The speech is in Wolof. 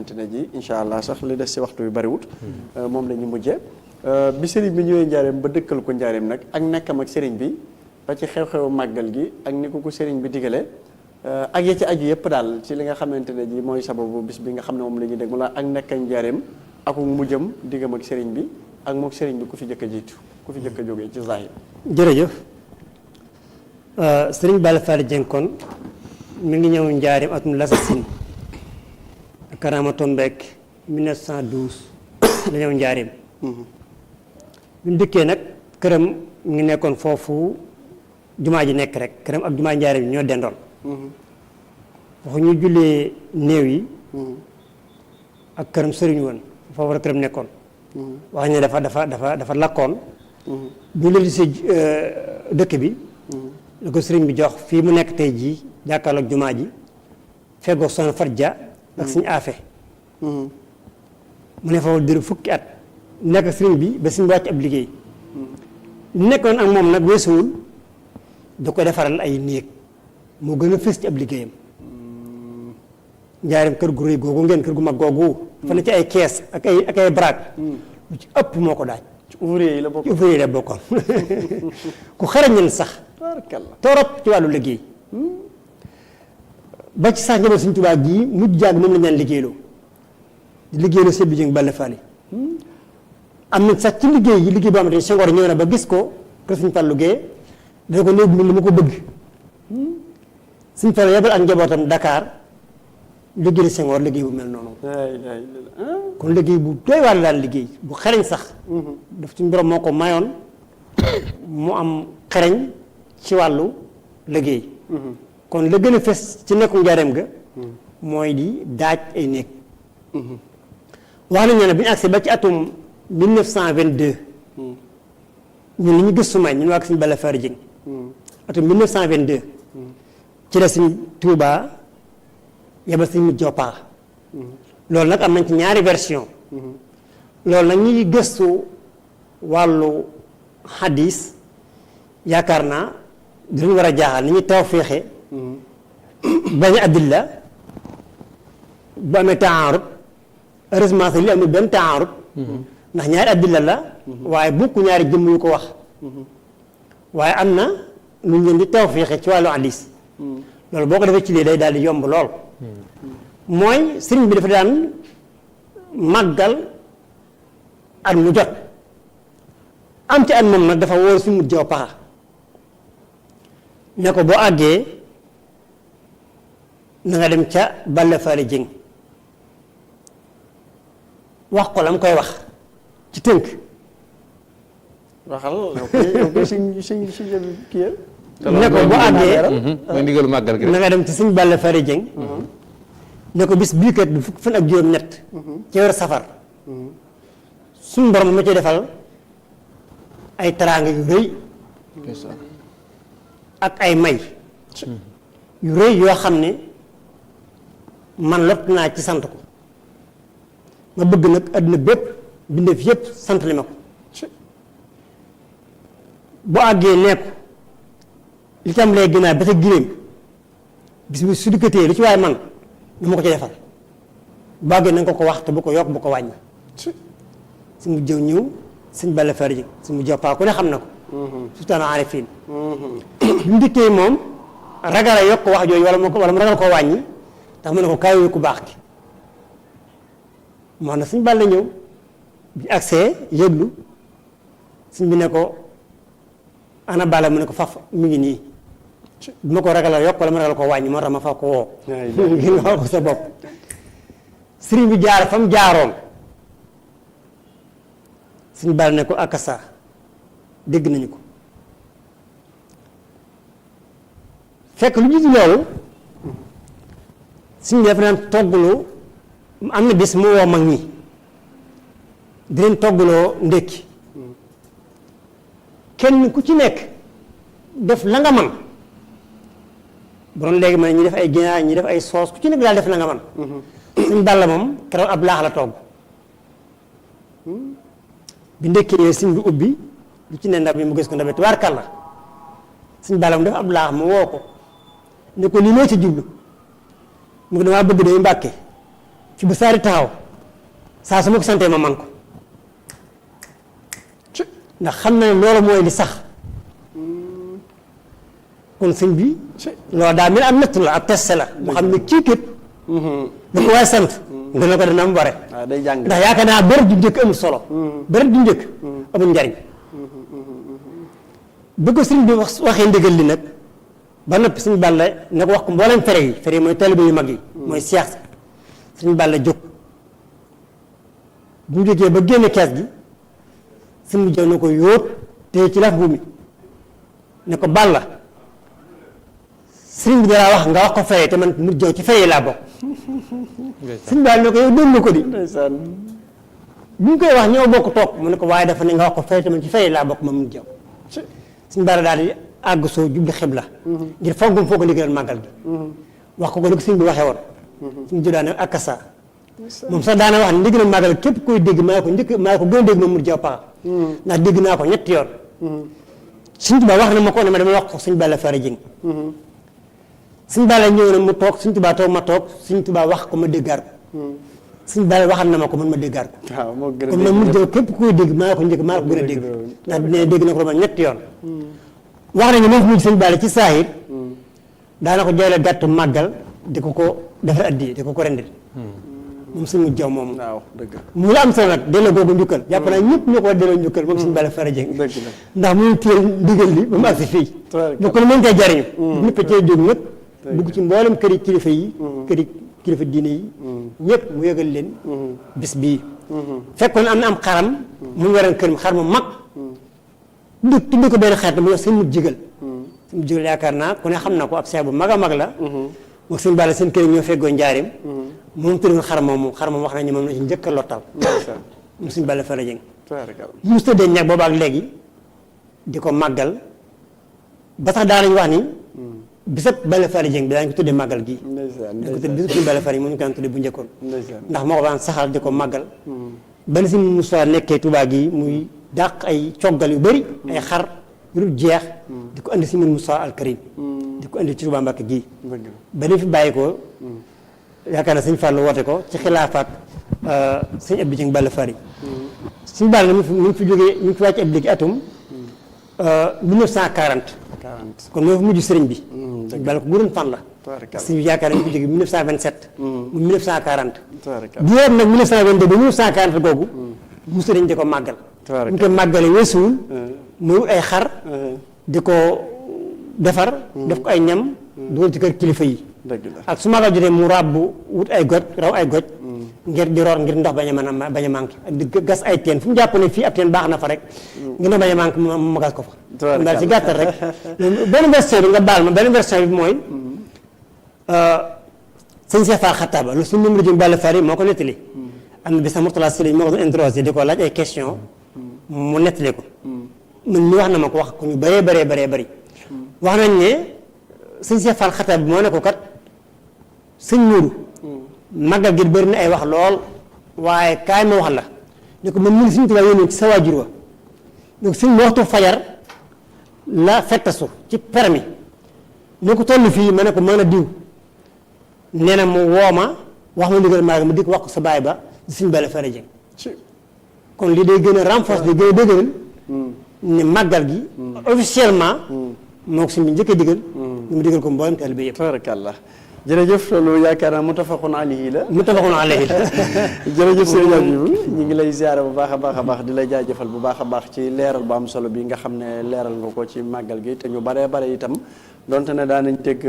xamante ne ji incha allah sax li des si waxtu bi bariwut moom la ñu mujjee bi sëriñ bi ñëwee njaareem ba dëkkal ko njaareem nag ak nekkam ak sëriñ bi ba ci xew-xewu màggal gi ak ni ko sëriñ bi digalee ak ya ci aju yëpp daal ci li nga xamante ne ji mooy sababu bis bi nga xam ne moom la ñuy dégg mu la ak nekk ak njaareem ak mujjam diggam ak sëriñ bi ak mook sëriñ bi ku fi jëkk a jiitu ku fi jëkk a jógee ci zahir. jërëjëf sëriñ Balla Fally Dieng kon mi ngi ñëw njaareem atum lasasin karama tombeek 1912 la ñëw njaareem bi mu dikkee nag këram mu ngi nekkoon foofu jumaa ji nekk rek këram ak jumaa njaareem yi ñoo dendoon waxu ñu jullee néew yi ak këram sëriñ woon foofu la këram nekkoon wax ne dafa lakkoon bu ñu si dëkk bi la ko sëriñ bi jox fii mu nekk tey jii jàkkaarloog jumaa ji feggoo son Fatja ak suñu aafe mu ne foofu diiru fukki at nekk sëriñ bi ba suñu wàcc ab liggéey nekkoon ak moom nag weesuwul da ko defaral ay néeg moo gën a fës ci ab liggéeyam njaareem kër gu rëy googu ngeen kër gu mag googu fa ne ci ay kees ak ay baraag lu ci ëpp moo ko daaj ci ouvrier yi la bokk ci ouvrier yi la bokkoon ku xarañen sax torop ci wàllu liggéey ba ci sax njaboot Sëriñ Tuubaa gii mujj jàng moom la ñaan liggéeyloo di liggéeyloo Sëriñ Dieng Balla Fally am na sax ci liggéey yi liggéey boo xamante ni Senghor ñëw na ba gis ko kër Sëriñ Fallu Gueye dana ko néegu mi ma ko bëgg Sëriñ Fallu yebal ak njabootam Dakar liggéey Senghor liggéey bu mel noonu kon liggéey bu doy waar daan liggéey bu xereñ sax daf suñu borom moo ko mayoon mu am xereñ ci wàllu liggéey kon la gën a fes ci nekku njaareem ga mooy di daaj ay néeg wax nañu ne bi ñu agsi ba ci atum 1922 ñun li ñu gëstu may ñun waa ko Sëriñ Balla Fally Dieng atum 1922 ci la Sëriñ Tuubaa yebal Sëriñ Mujj Joppaa loolu nag am nañ ci ñaari version loolu nag ñuy gëstu wàllu xadis yaakaar naa duñu war a jaaxal ni ñuy taw féexe bañ a addilla bu amee taarut heureusement que li amul benn taarut ndax ñaari addilla la waaye bukk ñaari jëmm yu ko wax waaye am na lu ñu leen di taw féexe ci wàllu xadis loolu boo ko defee ci lii day daal di yomb lool mooy sëriñ bi dafa daan màggal at mu jot am ci at moom nag dafa wóor Sëriñ Mujj Joppaa ne ko boo àggee na nga dem ca Balla Fally Dieng wax ko la mu koy wax ci tënk waxal yow koy suñ kii ne ko boo àggee mooy ndigalu màggal gi na nga dem ci Sëriñ Balla Fally Dieng ne ko bis bii kat du fukk fan ak juróom-ñett ci weeru safar suñu borom ma ci defal ay teraanga yu rëy ak ay may yu rëy yoo xam ne man lott naa ci sant ko ma bëgg nag àdduna bépp bindeef yépp sant li ma ko bu àggee nekk li tam lay gënaar ba ca giléem bis bi su dikkatee lu ci waaye man ñu ma ko ci defal bu àggee na nga ko wax te bu ko yokk bu ko wàññi su mu jëw ñëw Sëriñ Balla Fally Dieng su mu joppaa ku ne xam na ko sultaanu aarifiin bi mu dikkee moom ragal a yokk wax jooju wala mu ragal koo wàññi tax mu ne ko kaay ku baax ki moo na Sëriñ Balla ñëw bi agsee yëglu sëñ bi ne ko ana Balla mu ne ko faf mi ngi nii bu ma ko ragal a yokk wala ma ragal koo wàññi moo tax ma faf ko woo ngir nga xool ko sa bopp sëriñ bi jaar fa mu jaaroon Sëriñ Balla ne ko akasa dégg nañu ko fekk lu jiitu loolu suñ bi dafa daan togglu am na bis mu woo mag ñi di leen toggloo ndékki kenn ku ci nekk def la nga man bu doon léegi ma ne ñi def ay ginaar ñi def ay soos ku ci nekk daal def la nga man Sëriñ Balla moom keroog ab laax la togg bi ndékkee sëñ bi ubbi lu ci ne ndab bi mu gis ko ndab bi tubaarkàlla Sëriñ Balla mu def ab laax mu woo ko ne ko lii loo ci jublu mu damaa bëgg day Mbàkke ci bu saari taxaw saa su ma ko santee ma man ko ndax xam na ne loolu mooy li sax kon sëñ bi loolu daa mel am natt la ab test la mu xam ne kii kët da ko waaye sant nga ne ko dana mu bare day jàng ndax yaakaar naa bëri ju njëkk amul solo bëri ju njëkk amul njariñ bi ko sëñ bi waxee ndigal li nag ba noppi sëñ Balla ne ko wax ko mboolem fere yi mooy taalibe yu mag yi mooy seex sëñ Balla jóg bu mu jógee ba génne kees gi sëñ bi jox na ko yóot te ci laf bu mi ne ko Balla sëriñ bi dara wax nga wax ko fere te man mu jow ci fere yi laa bokk sëñ Balla ne ko yow dégg nga ko di bi ñu koy wax ñoo bokk toog mu ne ko waaye dafa ne nga wax ko fere te man ci fere yi laa bokk ma mu jow sëñ Balla daal di àgg soo jubli xibla ngir foogum foog a ndigalal màggal gi wax ko ni ko sëñ bi waxee woon suñu jo daane akasa moom sax daana wax ne ndigalal màggal képp koy dégg maa ko gën a dégg moom mu jaw paxa ndax dégg naa ko ñetti yoon sëñ Tuubaa wax na ma ko ne ma dama wax ko sëñ Balla Fara Jëng sëñ Balla ñëw na mu toog sëñ Tuubaa toog ma toog sëñ Tuubaa wax ko ma déggaar ko sëñ Balla waxal na ma ko man ma déggaar ko kon man mu jaw képp koy dégg maa ko gën a dégg ndax dina dégg na ko ma ñetti yoon wax nañu moom fu mujj sëñ Balla ci saahir daana ko jayle gàtt màggal di ko defal addi di ko rendil moom sëñ mu jaw moomu mu la am solo nag delloo googu njukkal jàpp naa ñëpp ñoo ko war delloo njukkal moom sëñ Balla Fara Jëng ndax muy téel ndigal li ba mu agsi fii bu ko mën koy jariñu ñëpp cee jóg ñëpp dugg ci mboolem këri kilifa yi këri kilifa diine yi ñëpp mu yëgal leen bis bii fekkoon am na am xaram mu waral kër mi xar mu mag tudd ko benn xeet mu wax sëñ mut jigal sëñ mut jigal yaakaar naa ku ne xam na ko ab seex bu mag a mag la moom sëñ Balla seen kër ñoo feggoo njaarim moom tëddoon xar moom wax nañu moom la ci njëkk a lottal moom sëñ Balla Fara Jëng mu tëddee ñag boobu ak léegi di ko màggal ba sax daanañu wax ni bisab Balla Fara Jëng bi daañu ko tuddee màggal gii di ko tuddee bisab sëñ Balla Fara yi moom ñu ko daan tuddee bu njëkkoon ndax moo ko daan saxal di ko màggal bali si Moussa nekkee Touba gi muy dàq ay coggal yu bëri ay xar yu dul jeex di ko andi si min Moussa al Karim di ko andi ci Touba Mbàkke gii ba ni fi bàyyi ko yaakaar na sëñ Fallou woote ko ci xilaafaat sëñ Abdou Jëng Balla Fara sëñ Balla mu ngi fi jógee mu ngi fi wàcc ab liggéey atum 1940 kon moo fi mujj sëriñ bi sëñ Balla ko gudoon fan la sëñ bi yaakaar na mu fi jógee 1927 mu 1940 di weer nag 1922 ba 1940 googu mu sëriñ di ko màggal ñu koy màggale weesuwul muy wut ay xar di ko defar def ko ay ñam dugal ci kër kilifa yi ak su magal jotee mu ràbbu wut ay goj raw ay goj ngir di roor ngir ndox bañ a manqué ak di gas ay teen fu mu jàpp ne fii ab teen baax na fa rek ngir ndox bañ a manqué mu gas ko fa daal ci gàttal rek benn version bi nga baal ma benn version bi mooy sëñ Cheikh Fall Xattaaba lu suñu numéro jëm Balla Fara moo ko nettali am na bi sax Mourtala Sëriñ moo ko doon interrogé di ko laaj ay question mu nettali ko man ñu wax na ma ko wax ko ñu bëree bëri wax nañ ne sëñ Cheikh Fall Xattaaba bi moo ne ko kat sëñ Mourou màggal gi bëri na ay wax lool waaye kaay ma wax la ne ko man mu ngi suñu tubaab yónnee ci sa waajur wa donc suñ waxtu fajar la fettasu ci permis ne ko toll fii ma ne ko mën a diw nee na mu woo ma wax ma ndigal maa ma di ko wax ko sa baay ba di suñu Balla Fara Jëng kon lii day gën a renforcer day gën a dëgëral ne màggal gi officiellement moo ko suñ bi njëkk a digal ñu mu digal ko mboolem taalibe yëpp tabarakallah jërëjëf loolu yaakaar naa muttafaqun alayhi la muttafaqun alayhi la jërëjëf sëñ Abibu ñu ngi lay ziyaara bu baax a baax di lay jaajëfal bu baax a baax ci leeral bu am solo bi nga xam ne leeral nga ko ci màggal gi te ñu baree bare itam donte ne daan nañ teg